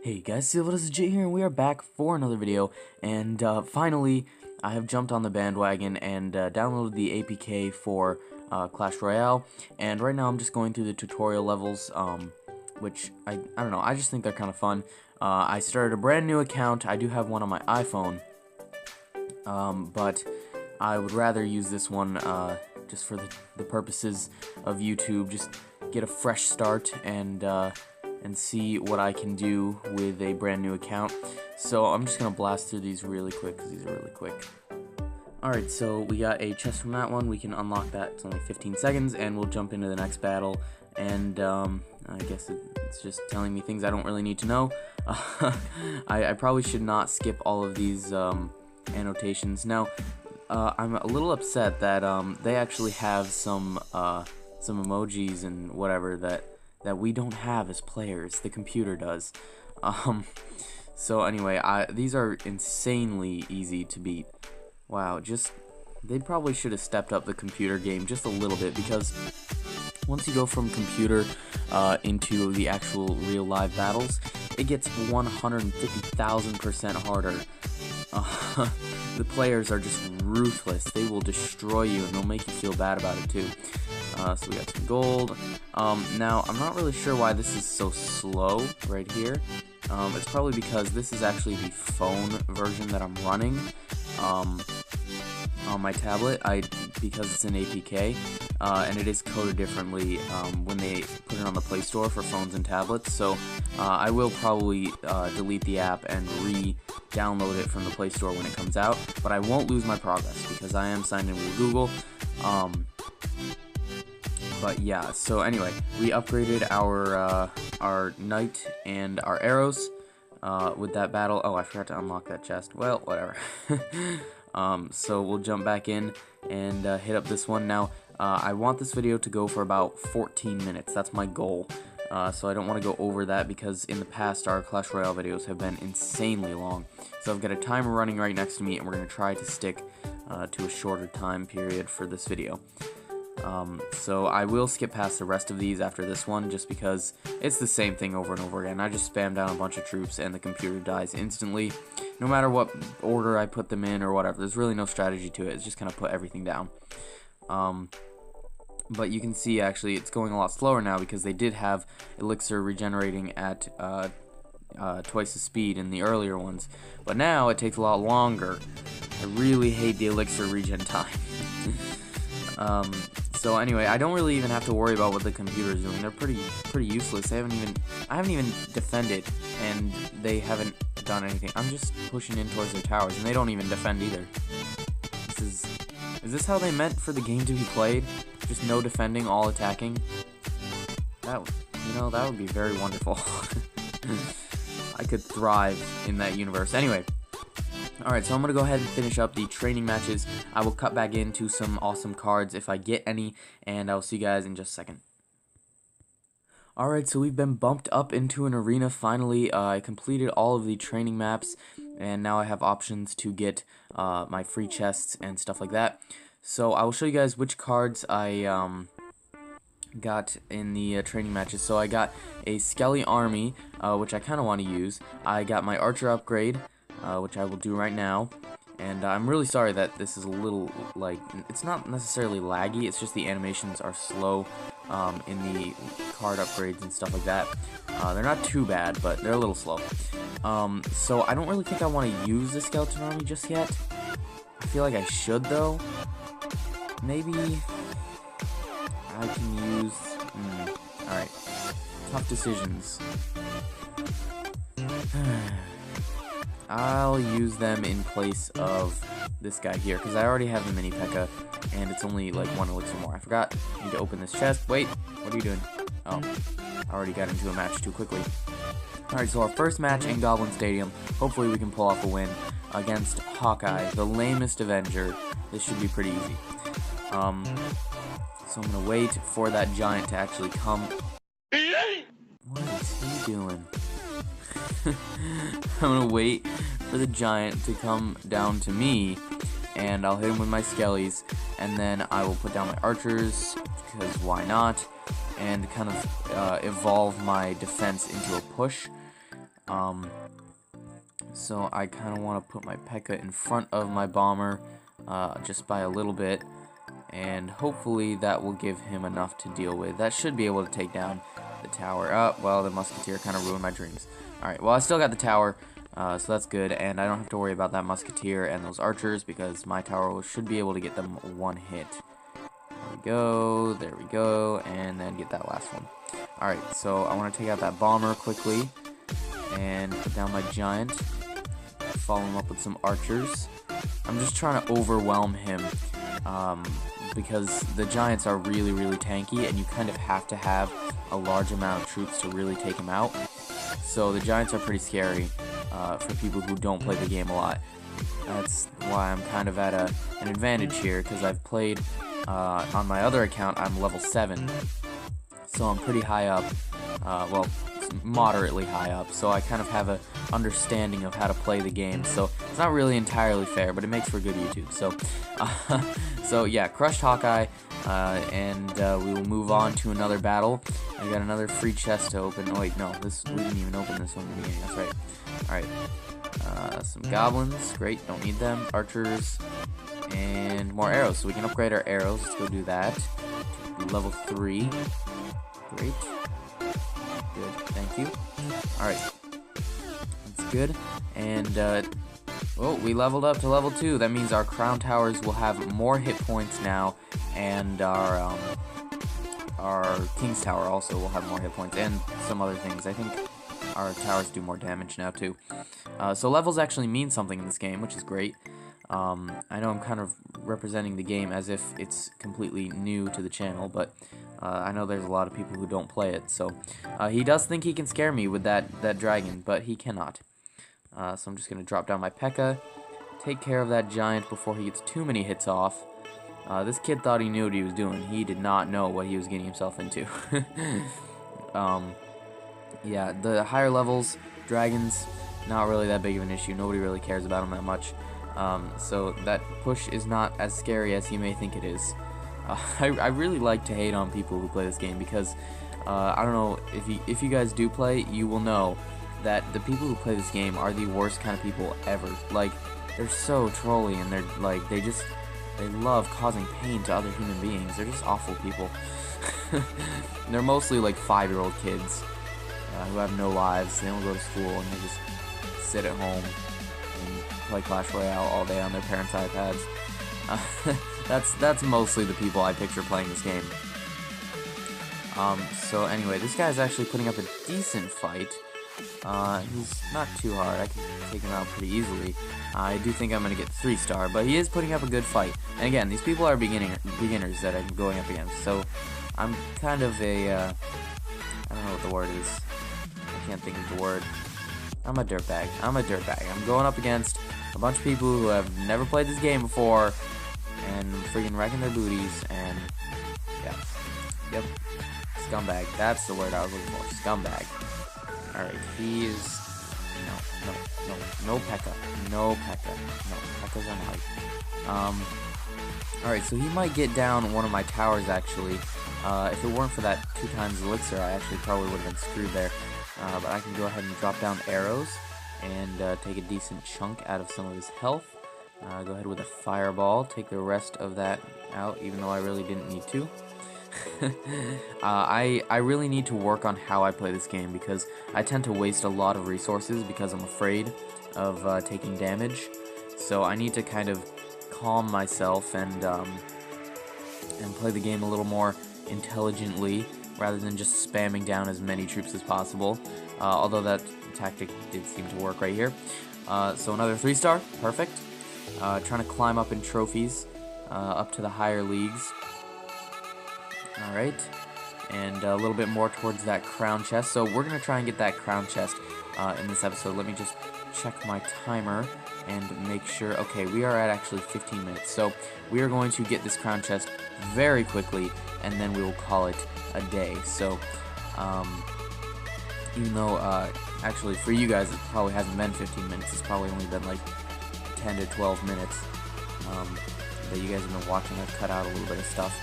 Hey guys, this is Jay here, and we are back for another video, and finally, I have jumped on the bandwagon and downloaded the APK for Clash Royale, and right now I'm just going through the tutorial levels, which, I don't know, I just think they're kind of fun. I started a brand new account. I do have one on my iPhone, but I would rather use this one just for the purposes of YouTube, just get a fresh start and see what I can do with a brand new account. So I'm just gonna blast through these really quick because these are really quick. Alright, so we got a chest from that one. We can unlock that. It's only 15 seconds, and we'll jump into the next battle. And I guess it's just telling me things I don't really need to know. I probably should not skip all of these annotations. Now, I'm a little upset that they actually have some emojis and whatever that we don't have as players. The computer does. So anyway, these are insanely easy to beat. Wow, they probably should have stepped up the computer game just a little bit, because once you go from computer into the actual real live battles, it gets 150,000% harder. The players are just ruthless. They will destroy you, and they'll make you feel bad about it too. So we got some gold. Now, I'm not really sure why this is so slow right here. It's probably because this is actually the phone version that I'm running on my tablet. Because it's an APK, and it is coded differently when they put it on the Play Store for phones and tablets. So I will probably delete the app and re-download it from the Play Store when it comes out. But I won't lose my progress because I am signed in with Google. But yeah, so anyway, we upgraded our knight and our arrows with that battle. Oh, I forgot to unlock that chest. Well, whatever. So we'll jump back in and hit up this one. Now, I want this video to go for about 14 minutes. That's my goal. So I don't want to go over that, because in the past our Clash Royale videos have been insanely long. So I've got a timer running right next to me, and we're going to try to stick to a shorter time period for this video. So I will skip past the rest of these after this one, just because it's the same thing over and over again. I just spam down a bunch of troops and the computer dies instantly, no matter what order I put them in or whatever. There's really no strategy to it. It's just kind of put everything down. But you can see actually it's going a lot slower now, because they did have elixir regenerating at twice the speed in the earlier ones, but now it takes a lot longer. I really hate the elixir regen time. So anyway, I don't really even have to worry about what the computer is doing. They're pretty useless. I haven't even defended, and they haven't done anything. I'm just pushing in towards their towers, and they don't even defend either. Is this how they meant for the game to be played? Just no defending, all attacking? That would be very wonderful. I could thrive in that universe. Anyway. Alright, so I'm going to go ahead and finish up the training matches. I will cut back into some awesome cards if I get any, and I'll see you guys in just a second. Alright, so we've been bumped up into an arena finally. I completed all of the training maps, and now I have options to get my free chests and stuff like that. So I will show you guys which cards I got in the training matches. So I got a Skelly Army, which I kind of want to use. I got my Archer upgrade, which I will do right now, and I'm really sorry that this is a little, like, it's not necessarily laggy, it's just the animations are slow in the card upgrades and stuff like that. They're not too bad, but they're a little slow. So I don't really think I want to use the Skeleton Army just yet. I feel like I should, though. Maybe I can use... Alright. Tough decisions. I'll use them in place of this guy here, because I already have the mini P.E.K.K.A, and it's only like one elixir more. I forgot. I need to open this chest. Wait, what are you doing? Oh, I already got into a match too quickly. Alright, so our first match in Goblin Stadium. Hopefully we can pull off a win against Hawkeye, the lamest Avenger. This should be pretty easy. So I'm going to wait for that giant to actually come. What is he doing? I'm gonna wait for the giant to come down to me, and I'll hit him with my skellies, and then I will put down my archers, because why not, and kind of evolve my defense into a push. So I kind of want to put my P.E.K.K.A. in front of my bomber, just by a little bit, and hopefully that will give him enough to deal with. That should be able to take down the tower. Oh, well, the musketeer kind of ruined my dreams. Alright, well, I still got the tower, so that's good, and I don't have to worry about that musketeer and those archers, because my tower should be able to get them one hit. There we go, and then get that last one. Alright, so I want to take out that bomber quickly, and put down my giant, follow him up with some archers. I'm just trying to overwhelm him, because the giants are really, really tanky, and you kind of have to have a large amount of troops to really take him out. So the giants are pretty scary for people who don't play the game a lot. That's why I'm kind of at an advantage here, because I've played on my other account. I'm level 7, so I'm pretty high up, well, moderately high up, so I kind of have a understanding of how to play the game. So it's not really entirely fair, but it makes for good YouTube. So yeah, crushed Hawkeye, and we will move on to another battle. I got another free chest to open. Oh wait, no, we didn't even open this one in the beginning. That's right. Alright, some goblins, great, don't need them. Archers, and more arrows, so we can upgrade our arrows. Let's go do that. Level 3, great. Good, thank you. Alright, that's good. And, oh, we leveled up to level 2. That means our crown towers will have more hit points now, and our king's tower also will have more hit points, and some other things. I think our towers do more damage now, too. So levels actually mean something in this game, which is great. I know I'm kind of representing the game as if it's completely new to the channel, but I know there's a lot of people who don't play it, so he does think he can scare me with that dragon, but he cannot. So I'm just going to drop down my P.E.K.K.A., take care of that giant before he gets too many hits off. This kid thought he knew what he was doing. He did not know what he was getting himself into. Yeah, the higher levels, dragons, not really that big of an issue. Nobody really cares about them that much. So that push is not as scary as you may think it is. I really like to hate on people who play this game, because I don't know, if you guys do play, you will know that the people who play this game are the worst kind of people ever. Like, they're so trolly, and they're like, they love causing pain to other human beings. They're just awful people. They're mostly like 5-year-old kids who have no lives. They don't go to school, and they just sit at home and play Clash Royale all day on their parents' iPads. That's mostly the people I picture playing this game. So anyway, this guy's actually putting up a decent fight. He's not too hard. I can take him out pretty easily. I do think I'm going to get 3-star, but he is putting up a good fight. And again, these people are beginners that I'm going up against, so I'm kind of a, I don't know what the word is. I can't think of the word. I'm a dirtbag. I'm going up against a bunch of people who have never played this game before, and freaking wrecking their booties, and yeah. Yep. Scumbag. That's the word I was looking for. Scumbag. Alright, he is... No P.E.K.K.A. No P.E.K.K.A. No, P.E.K.K.As are not. Alright, so he might get down one of my towers, actually. If it weren't for that 2 times elixir, I actually probably would have been screwed there. But I can go ahead and drop down arrows and take a decent chunk out of some of his health. Go ahead with a fireball, take the rest of that out, even though I really didn't need to. I really need to work on how I play this game, because I tend to waste a lot of resources because I'm afraid of taking damage. So I need to kind of calm myself and play the game a little more intelligently, rather than just spamming down as many troops as possible. Although that tactic did seem to work right here. So another 3-star, perfect. Trying to climb up in trophies, up to the higher leagues. Alright, and a little bit more towards that crown chest. So we're going to try and get that crown chest in this episode. Let me just check my timer and make sure. Okay, we are at actually 15 minutes. So we are going to get this crown chest very quickly, and then we will call it a day. So, even though, actually for you guys it probably hasn't been 15 minutes, it's probably only been like 10 to 12 minutes that you guys have been watching. I've cut out a little bit of stuff.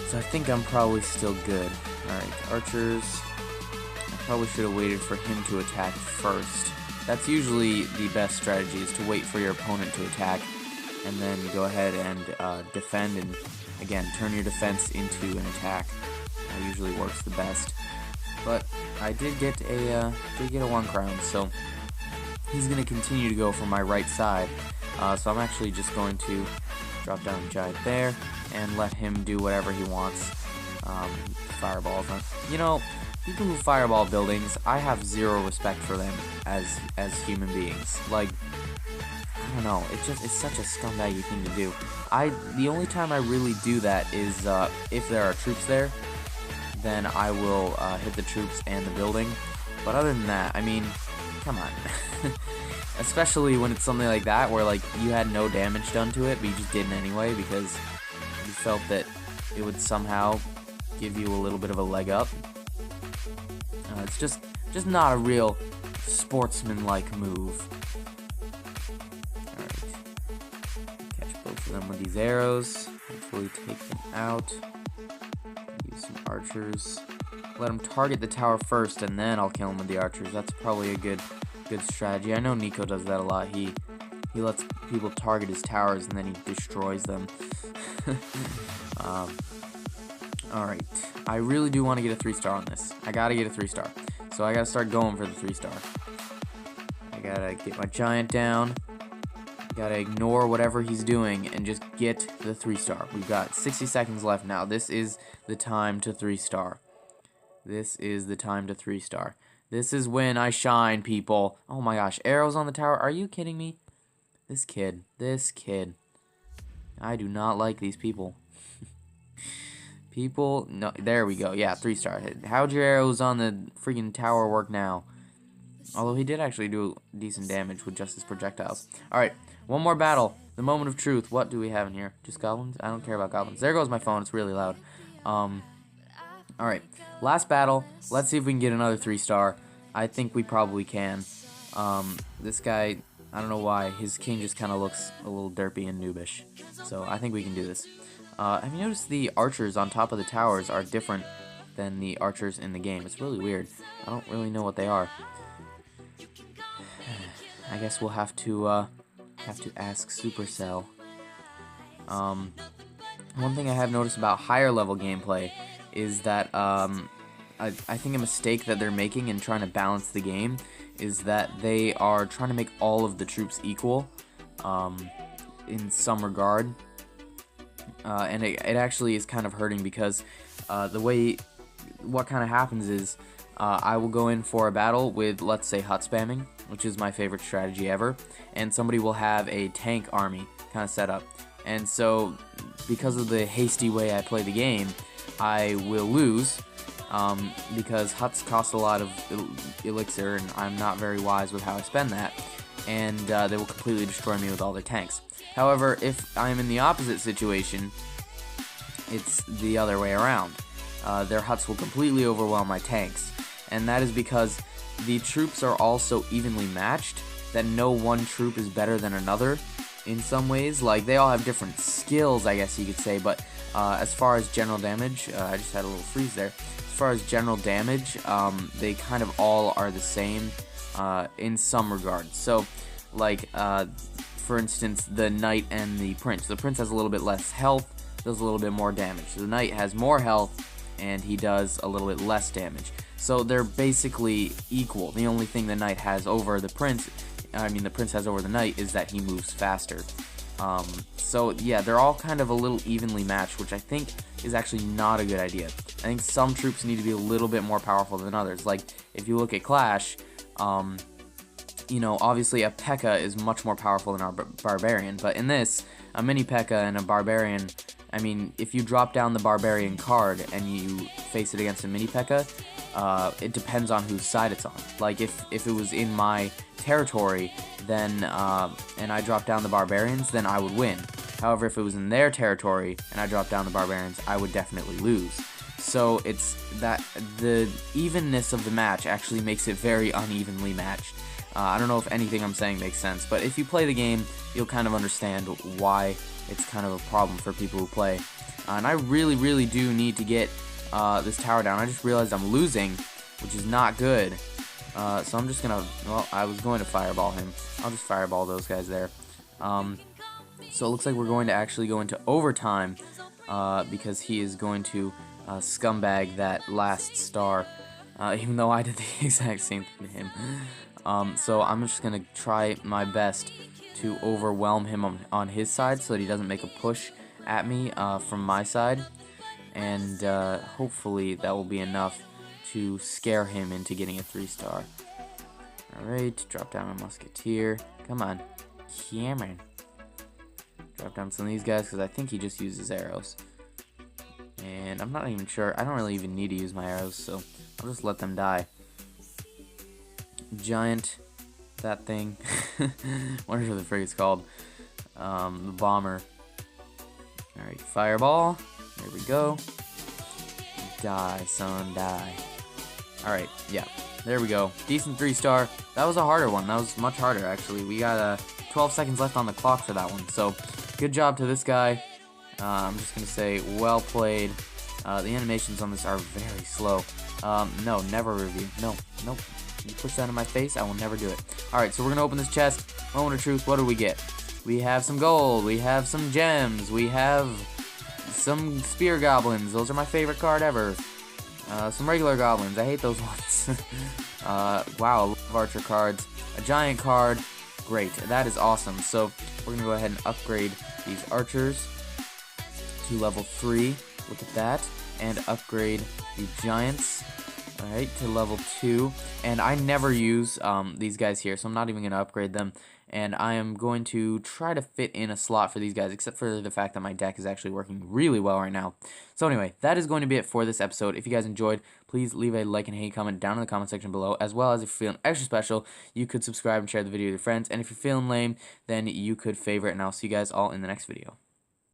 So I think I'm probably still good. Alright, archers. Probably should have waited for him to attack first. That's usually the best strategy, is to wait for your opponent to attack, and then go ahead and defend, and again, turn your defense into an attack. That usually works the best. But I did get a 1 crown, so he's going to continue to go for my right side. So I'm actually just going to drop down a giant there and let him do whatever he wants. Fireballs. You know, people who fireball buildings, I have zero respect for them as human beings. Like, I don't know, it's such a scumbaggy thing to do. The only time I really do that is if there are troops there, then I will hit the troops and the building. But other than that, I mean, come on. Especially when it's something like that, where like you had no damage done to it, but you just did it anyway because you felt that it would somehow give you a little bit of a leg up. It's just not a real sportsman-like move. Alright. Catch both of them with these arrows. Hopefully take them out. Use some archers. Let them target the tower first, and then I'll kill them with the archers. That's probably a good strategy. I know Nico does that a lot. He lets people target his towers, and then he destroys them. Alright. I really do want to get a 3-star on this. I gotta get a 3-star. So I gotta start going for the 3-star. I gotta get my giant down. Gotta ignore whatever he's doing and just get the 3-star. We've got 60 seconds left now. This is the time to 3-star. This is the time to 3-star. This is when I shine, people. Oh my gosh, arrows on the tower. Are you kidding me? This kid. I do not like these people. People, no, there we go. Yeah, 3-star. How'd your arrows on the freaking tower work now? Although he did actually do decent damage with just his projectiles. Alright, one more battle. The moment of truth. What do we have in here? Just goblins? I don't care about goblins. There goes my phone. It's really loud. Alright, last battle. Let's see if we can get another 3-star. I think we probably can. This guy, I don't know why. His king just kind of looks a little derpy and noobish. So I think we can do this. Have you noticed the archers on top of the towers are different than the archers in the game? It's really weird. I don't really know what they are. I guess we'll have to ask Supercell. One thing I have noticed about higher level gameplay is that I think a mistake that they're making in trying to balance the game is that they are trying to make all of the troops equal in some regard. And it actually is kind of hurting because what kind of happens is I will go in for a battle with, let's say, hut spamming, which is my favorite strategy ever, and somebody will have a tank army kind of set up. And so, because of the hasty way I play the game, I will lose because huts cost a lot of elixir, and I'm not very wise with how I spend that, and they will completely destroy me with all their tanks. However, if I'm in the opposite situation, it's the other way around. Their huts will completely overwhelm my tanks, and that is because the troops are all so evenly matched that no one troop is better than another in some ways. Like, they all have different skills, I guess you could say, but as far as general damage, I just had a little freeze there. As far as general damage, they kind of all are the same in some regards. So, like, for instance, the knight and the prince. The prince has a little bit less health, does a little bit more damage. The knight has more health, and he does a little bit less damage. So they're basically equal. The only thing the knight has over the prince, the prince has over the knight, is that he moves faster. So yeah, they're all kind of a little evenly matched, which I think is actually not a good idea. I think some troops need to be a little bit more powerful than others. Like, if you look at Clash, you know, obviously a P.E.K.K.A. is much more powerful than our Barbarian, but in this, a mini P.E.K.K.A. and a Barbarian, I mean, if you drop down the Barbarian card and you face it against a mini P.E.K.K.A., it depends on whose side it's on. Like, if it was in my territory, then, and I dropped down the Barbarians, then I would win. However, if it was in their territory and I dropped down the Barbarians, I would definitely lose. So it's that the evenness of the match actually makes it very unevenly matched. I don't know if anything I'm saying makes sense, but if you play the game, you'll kind of understand why it's kind of a problem for people who play. And I really, really do need to get this tower down. I just realized I'm losing, which is not good. So I'm just gonna, well, I was going to fireball him. I'll just fireball those guys there. So it looks like we're going to actually go into overtime, because he is going to scumbag that last star, even though I did the exact same thing to him. So I'm just gonna try my best to overwhelm him on his side so that he doesn't make a push at me from my side, and hopefully that will be enough to scare him into getting a 3-star. Alright, drop down a musketeer. Come on, Cameron. Drop down some of these guys because I think he just uses arrows. And I'm not even sure. I don't really even need to use my arrows, so I'll just let them die. Giant, that thing. Whatever the frig it's called. The bomber. Alright, fireball. There we go. Die, son, die. Alright, yeah. There we go. Decent 3-star. That was a harder one. That was much harder, actually. We got 12 seconds left on the clock for that one. So, good job to this guy. I'm just going to say, well played. The animations on this are very slow. No, never review. No. You push that in my face, I will never do it. Alright, so we're going to open this chest. Moment of truth, what do we get? We have some gold. We have some gems. We have some spear goblins. Those are my favorite card ever. Some regular goblins. I hate those ones. Wow, I love archer cards. A giant card. Great. That is awesome. So we're going to go ahead and upgrade these archers to level 3. Look at that. And upgrade the giants, alright, to level 2. And I never use these guys here, so I'm not even going to upgrade them. And I am going to try to fit in a slot for these guys, except for the fact that my deck is actually working really well right now. So anyway, that is going to be it for this episode. If you guys enjoyed, please leave a like and hate comment down in the comment section below, as well as if you're feeling extra special, you could subscribe and share the video with your friends. And if you're feeling lame, then you could favorite, and I'll see you guys all in the next video.